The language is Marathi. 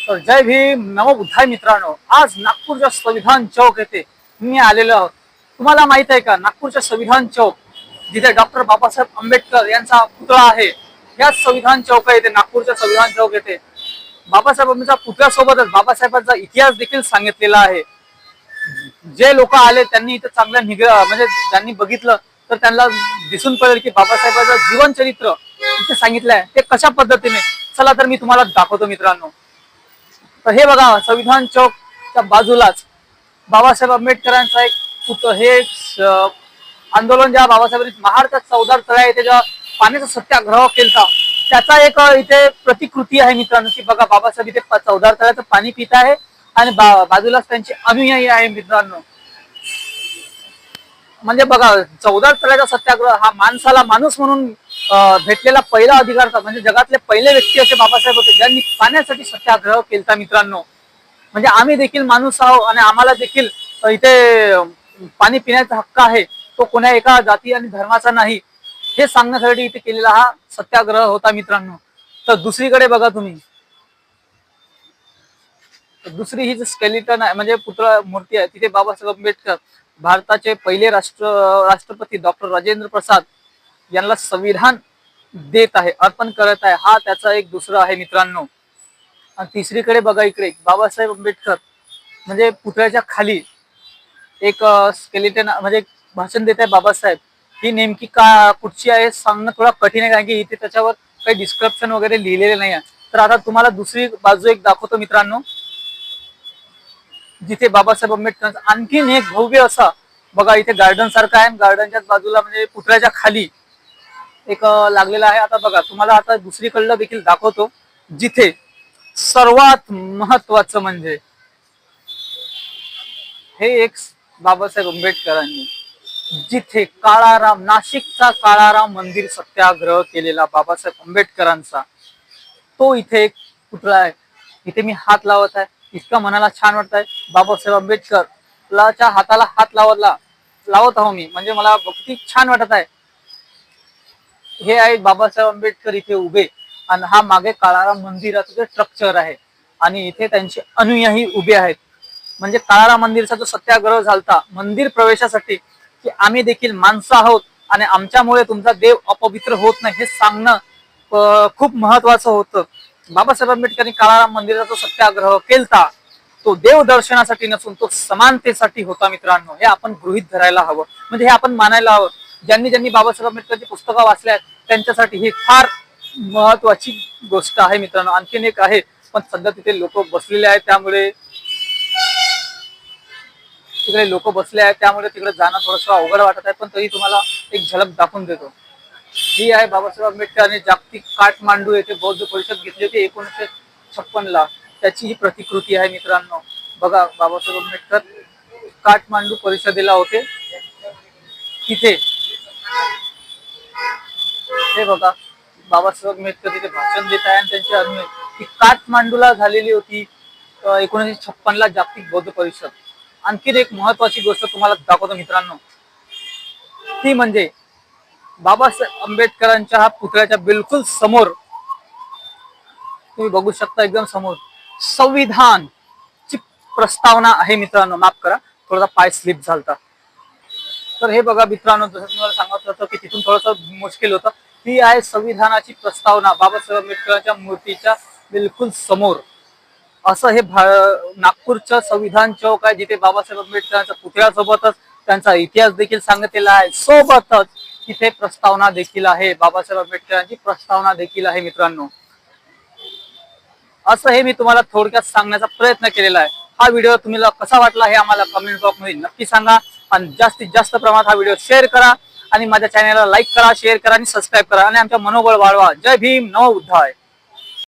तर जय भीम नवबुद्धाय मित्रांनो, आज नागपूरच्या संविधान चौक येथे मी आलेलो आहोत. तुम्हाला माहित आहे का, नागपूरच्या संविधान चौक जिथे डॉक्टर बाबासाहेब आंबेडकर यांचा पुतळा आहे, याच संविधान चौक येथे, नागपूरच्या संविधान चौक येथे बाबासाहेबांच्या पुतळ्यासोबतच बाबासाहेबांचा इतिहास देखील सांगितलेला आहे. जे लोक आले त्यांनी इथे चांगल्या म्हणजे ज्यांनी बघितलं तर त्यांना दिसून पडेल की बाबासाहेबांचं जीवन चरित्र इथे सांगितलं आहे. ते कशा पद्धतीने, चला तर मी तुम्हाला दाखवतो मित्रांनो. तर हे बघा, संविधान चौकच्या बाजूलाच बाबासाहेब आंबेडकरांचा एक हे आंदोलन, ज्या बाबासाहेबांनी महाडच्या चौदार तळ्या येथे जेव्हा पाण्याचा सत्याग्रह केला, त्याचा एक इथे प्रतिकृती आहे मित्रांनो. की बघा, बाबासाहेब इथे चौदार तळ्याचं पाणी पित आहे आणि बाजूलाच त्यांचे अनुयायी आहे मित्रांनो. म्हणजे बघा, चौदार तळ्याचा सत्याग्रह हा माणसाला माणूस म्हणून भेटलेला पहिला अधिकार, म्हणजे जगातले पहिले व्यक्ती असे बाबासाहेब होते ज्यांनी पाण्यासाठी सत्याग्रह केला मित्रांनो. म्हणजे आम्ही देखील माणूस आहोत आणि आम्हाला देखील इथे पाणी पिण्याचा हक्क आहे, तो कोण्या एका जाती आणि धर्माचा नाही, हे सांगण्यासाठी इथे केलेला हा सत्याग्रह होता मित्रांनो. तर दुसरीकडे बघा तुम्ही, दुसरी ही जी स्केलिटन आहे, म्हणजे पुतळा मूर्ती आहे, तिथे बाबासाहेब आंबेडकर, भारताचे पहिले राष्ट्रपती डॉक्टर राजेंद्र प्रसाद यांना संविधान देत आहे, अर्पण करत आहे. हा त्याचा एक दुसरा आहे मित्रांनो. आणि तिसरीकडे बघा, इकडे बाबासाहेब आंबेडकर म्हणजे पुतळ्याच्या खाली एक स्केलिटन, म्हणजे भाषण देत आहे बाबासाहेब. ही नेमकी कुठची आहे सांगणं थोडा कठीण आहे, कारण की इथे त्याच्यावर काही डिस्क्रिप्शन वगैरे लिहिलेले नाही आहे. तर आता तुम्हाला दुसरी बाजू एक दाखवतो मित्रांनो, जिथे बाबासाहेब आंबेडकर आणखीन एक भव्य असा, बघा इथे गार्डन सारखा आहे, गार्डनच्याच बाजूला म्हणजे पुतळ्याच्या खाली एक लागलेला आहे. आता बघा, तुम्हाला आता दुसरीकडलं देखील दाखवतो, जिथे सर्वात महत्वाचं म्हणजे हे एक बाबासाहेब आंबेडकरांनी जिथे काळाराम, नाशिकचा काळाराम मंदिर सत्याग्रह केलेला बाबासाहेब आंबेडकरांचा, तो इथे एक पुतळा आहे. इथे मी हात लावत आहे, इतका मनाला छान वाटत आहे. बाबासाहेब आंबेडकरच्या हाताला हात लावत आहो मी, म्हणजे मला किती छान वाटत आहे. हे आहे बाबासाहेब आंबेडकर इथे उभे, आणि हा मागे काळाराम मंदिराचं जे स्ट्रक्चर आहे आणि इथे त्यांचे अनुयायी उभे आहेत. म्हणजे काळाराम मंदिरचा जो सत्याग्रह झालता मंदिर प्रवेशासाठी, की आम्ही देखील माणसं आहोत आणि आमच्यामुळे तुमचा देव अपवित्र होत नाही, हे सांगणं खूप महत्वाचं होतं. बाबासाहेब आंबेडकरांनी काळाराम मंदिराचा जो सत्याग्रह केलता, तो देव दर्शनासाठी नसून तो समानतेसाठी होता मित्रांनो. हे आपण गृहीत धरायला हवं, म्हणजे हे आपण मानायला हवं. ज्यांनी ज्यांनी बाबासाहेब आंबेडकरची पुस्तकं वाचल्या आहेत त्यांच्यासाठी ही फार महत्वाची गोष्ट आहे मित्रांनो. आणखीन एक आहे, पण सध्या तिथे लोक बसलेले आहेत, त्यामुळे तिकडे जाणं थोडंसं अवघड वाटत आहे, पण तरी तुम्हाला एक झलक दाखवून देतो. ही आहे बाबासाहेब आंबेडकरांनी जागतिक काठमांडू येथे बौद्ध परिषद घेतली होती 1956 ला, त्याची ही प्रतिकृती आहे मित्रांनो. बघा, बाबासाहेब आंबेडकर काठमांडू परिषदेला होते तिथे. हे बघा, बाबासाहेब आंबेडकर तिथे भाषण देत आहे आणि त्यांची अनुयायी, ही काठमांडूला झालेली होती 1956 ला जागतिक बौद्ध परिषद. आणखीन एक महत्वाची गोष्ट तुम्हाला दाखवतो मित्रांनो, ती म्हणजे बाबासाहेब आंबेडकरांच्या हा पुतळ्याच्या बिलकुल समोर तुम्ही बघू शकता, एकदम समोर संविधानची प्रस्तावना आहे मित्रांनो. माफ करा, थोडासा पाय स्लिप झालता. तर हे बघा मित्रांनो, जसं तुम्हाला सांगत होतं की तिथून थोडंसं मुश्किल होतं. ही आहे संविधानाची प्रस्तावना बाबासाहेब आंबेडकरांच्या मूर्तीच्या बिलकुल समोर. असं हे नागपूरचं संविधान चौक आहे, जिथे बाबासाहेब आंबेडकरांच्या पुतळ्यासोबतच त्यांचा इतिहास देखील सांगितलेला आहे, सोबतच तिथे प्रस्तावना देखील आहे, बाबासाहेब आंबेडकरांची प्रस्तावना देखील आहे मित्रांनो. असं हे मी तुम्हाला थोडक्यात सांगण्याचा प्रयत्न केलेला आहे. हा व्हिडिओ तुम्हाला कसा वाटला हे आम्हाला कमेंट बॉक्समध्ये नक्की सांगा, आणि जास्तीत जास्त प्रमाणात हा व्हिडिओ शेअर करा, आणि माझ्या चॅनलला लाईक करा, शेअर करा आणि सबस्क्राईब करा, आणि आमच्या मनोबळ वाढवा. जय भीम, नमो बुद्धाय.